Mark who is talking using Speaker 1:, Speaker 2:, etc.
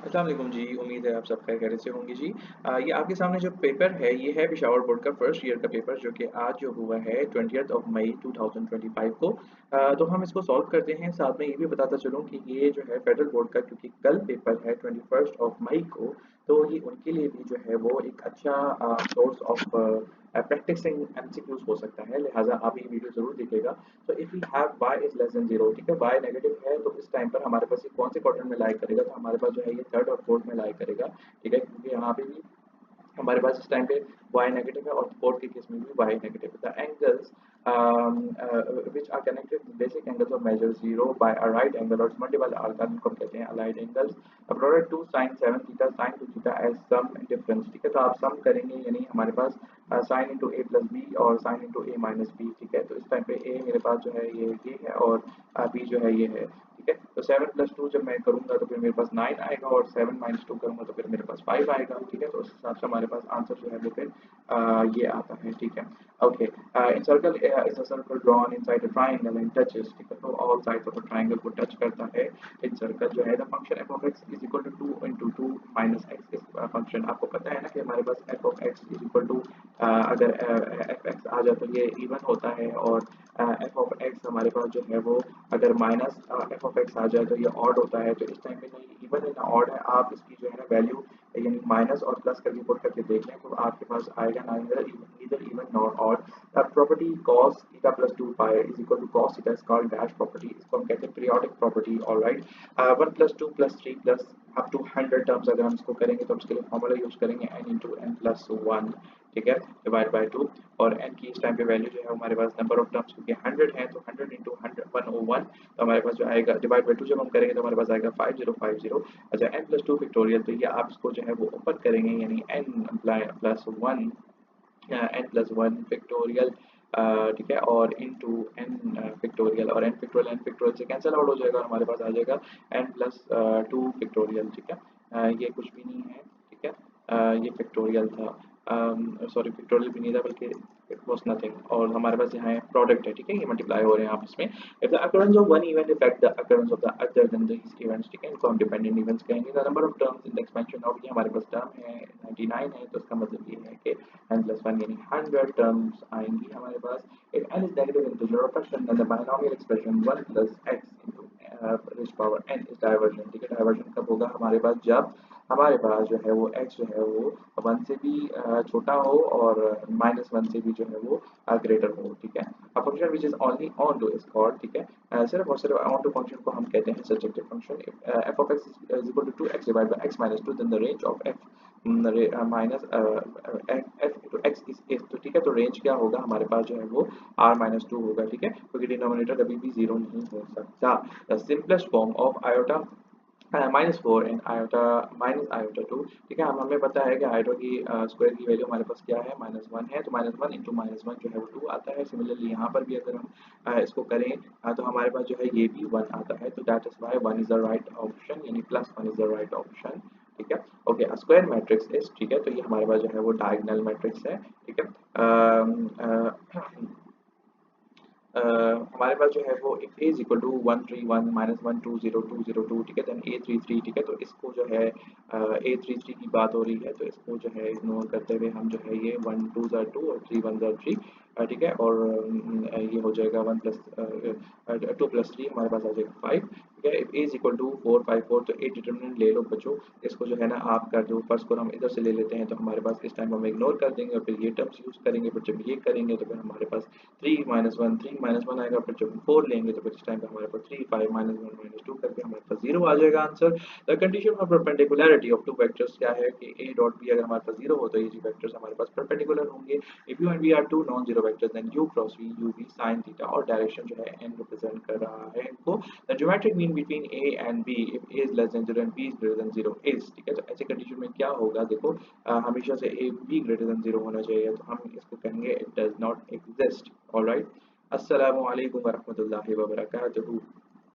Speaker 1: अस्सलाम वालेकुम जी, उम्मीद है आप सब खैरियत से होंगे जी। ये आपके सामने जो पेपर है, ये है पेशावर बोर्ड का फर्स्ट ईयर का पेपर जो कि आज जो हुआ है 20th ऑफ मई 2025 को। तो हम इसको सॉल्व करते हैं, साथ में ये भी बताता चलूँ कि ये जो है फेडरल बोर्ड का क्योंकि कल पेपर है 21st ऑफ मई को, तो ये उनके लिए भी जो है वो एक अच्छा सोर्स ऑफ प्रैक्टिसिंग एमसीक्यूज हो सकता है, लिहाजा आप ये वीडियो ज़रूर देखिएगा। तो if you have y is less than 0, ठीक है, y नेगेटिव है तो इस टाइम पर हमारे पास ये कौन से क्वाड्रेंट में लाई करेगा, तो हमारे पास जो है ये थर्ड और फोर्थ में लाई करेगा, ठीक है, क्योंकि यहाँ पे भी हमारे पास इस टाइम पे y नेगेटिव है और फोर्थ के केस में भी y नेगेटिव है। The angles which are connected the basic angles of measure 0 by a right angle or multiple arcs को हम कहते हैं allied angles। अब product 2 sin 7 theta sin 2 theta as sum difference, ठीक है, तो आप सम करेंगे यानी हमारे पास sin into a plus b और sin into a minus b, ठीक है, तो इस टाइम पे a मेरे पास जो है ये है और b जो है ये है, ठीक है, तो 7 प्लस 2 जब मैं करूंगा तो फिर मेरे पास 9 आएगा और 7 माइनस 2 करूंगा तो फिर मेरे पास 5 आएगा, ठीक है, तो उस हिसाब से हमारे पास आंसर जो है वो फिर ये आता है, ठीक है। Okay, incircle is a circle drawn inside a triangle and touches, ठीक है, तो all sides of the triangle को टच करता है इन सर्कल जो है। The function f of x is equal to 2 into 2 minus x. इस function आपको पता है ना कि हमारे पास f of x is equal to अगर एफ एक्स आ जाए तो ये इवन होता है और एफ ऑफ एक्स हमारे पास जो है वो अगर माइनस एफ ऑफ एक्स आ जाए तो ये ऑड होता है। तो इस टाइम पे नहीं इवन है ना ऑड है, आप इसकी जो है ना वैल्यू यानी माइनस और प्लस करके पुट करके देख लें तो आपके पास आएगा ना neither even not odd. Property cos theta plus 2 pi is equal to cos theta is called dash property, इसको हम कहते हैं periodic property, alright. 1 plus 2 plus 3 plus up to 100 terms अगर हम इसको करेंगे तो हम इसके लिए फॉर्मूला यूज करेंगे n into n plus one, ठीक है, डिवाइड बाय 2। और n की इस टाइम पे वैल्यू जो है हमारे पास नंबर ऑफ टर्म्स क्योंकि 100 है तो 100 इंटू 100 101, तो हमारे पास जो आएगा डिवाइड बाय 2 जब हम करेंगे तो हमारे पास आएगा 5050। अच्छा n प्लस 2 फैक्टोरियल, तो ये आप इसको जो है वो ऊपर करेंगे यानी n plus 1 n plus one factorial, ठीक है, और इनटू एन फैक्टोरियल, और एन फैक्टोरियल से कैंसिल आउट हो जाएगा और हमारे पास आ जाएगा एन प्लस टू फैक्टोरियल, ठीक है। ये कुछ भी नहीं है, ठीक है, ये फैक्टोरियल था, सॉरी फैक्टोरियल भी नहीं था बल्कि इट वाज नथिंग, और हमारे पास यहाँ प्रोडक्ट है, ठीक है, ये मल्टीप्लाई हो रहे हैं आपस में। If the occurrence of one event effect the occurrence of the other then these events, ठीक है, इनको हम डिपेंडेंट इवेंट्स कहेंगे। The number of terms in the expansion of, ये हमारे पास टर्म है 99 है, तो इसका मतलब ये है कि n plus 1 यानी 100 टर्म्स आएंगी हमारे पास। if n is negative integer or fraction then the binomial expression 1 plus x into raised power n is divergent, ठीक है, डाइवर्जन कब होगा हमारे पास जब हमारे पास जो है वो x जो है वो 1 से भी छोटा हो और माइनस 1 से भी जो है वो ग्रेटर हो, ठीक है। A function which is only on two is called, ठीक है, सिर्फ और सिर्फ ऑन टू फंक्शन को हम कहते हैं subjective function. f of x is equal to 2x divided by x minus 2 then the range of f minus F into x is, तो ठीक है, तो रेंज क्या होगा हमारे पास जो है वो आर माइनस टू होगा, ठीक है, क्योंकि डिनोमिनेटर कभी भी जीरो नहीं हो सकता। The simplest form of iota minus four and iota minus iota two, ठीक है, हम हमें पता है कि आयोटा की स्क्वायर की वैल्यू हमारे पास क्या है माइनस वन है, तो minus one into minus one जो है वो टू आता है। सिमिलरली यहाँ पर भी अगर हम इसको करें तो हमारे पास जो है ये भी वन आता है, तो that is y one is the right option यानी plus one is the right option, ठीक है। ओके, स्क्वायर मैट्रिक्स इज, ठीक है, तो ये हमारे पास जो है वो डायगोनल मैट्रिक्स है, ठीक है। हमारे पास जो है वो एक ए इज इक्वल टू 131 माइनस 120 202, ठीक है, देन A33, ठीक है, तो इसको जो है A33 की बात हो रही है तो इसको जो है इग्नोर करते हुए हम जो है ये 1 2 ज़ा 2 और 3 1 ज़ा 3, ठीक है, और ये हो जाएगा 1 प्लस 2 प्लस 3 हमारे पास आ जाएगा 5, ठीक है। If a is equal to 4 5 4, तो ए डिटर्मिनेंट ले लो बच्चों, इसको जो है ना आप कर दो, फर्स्ट को हम इधर से ले लेते हैं तो हमारे पास इस टाइम हम इग्नोर कर देंगे और फिर ये टर्म्स यूज करेंगे, फिर जब ये करेंगे तो फिर हमारे पास 3 माइनस वन आएगा, फिर जब हम 4 लेंगे तो फिर इस टाइम पे हमारे पास 3 5 माइनस 1 माइनस 2 करके हमारे पास 0 आ जाएगा answer. The condition of perpendicularity of two vectors क्या है कि a डॉट b अगर हमारे पास 0 हो तो ये जी वेक्टर्स हमारे पास परपेंडिकुलर होंगे। If u and v are two non zero vectors then u cross v u v sin theta, और डायरेक्शन जो है n रिप्रेजेंट कर रहा है इनको। The geometric mean between a and b if a is less than 0 and b is greater than 0 is, ठीक है, तो ऐसे कंडीशन में क्या होगा देखो, हमेशा से a b ग्रेटर देन 0 होना चाहिए, तो हम इसको कहेंगे it does not exist, alright. अस्सलामु अलैकुम वरहमतुल्लाहि वबरकातुहू।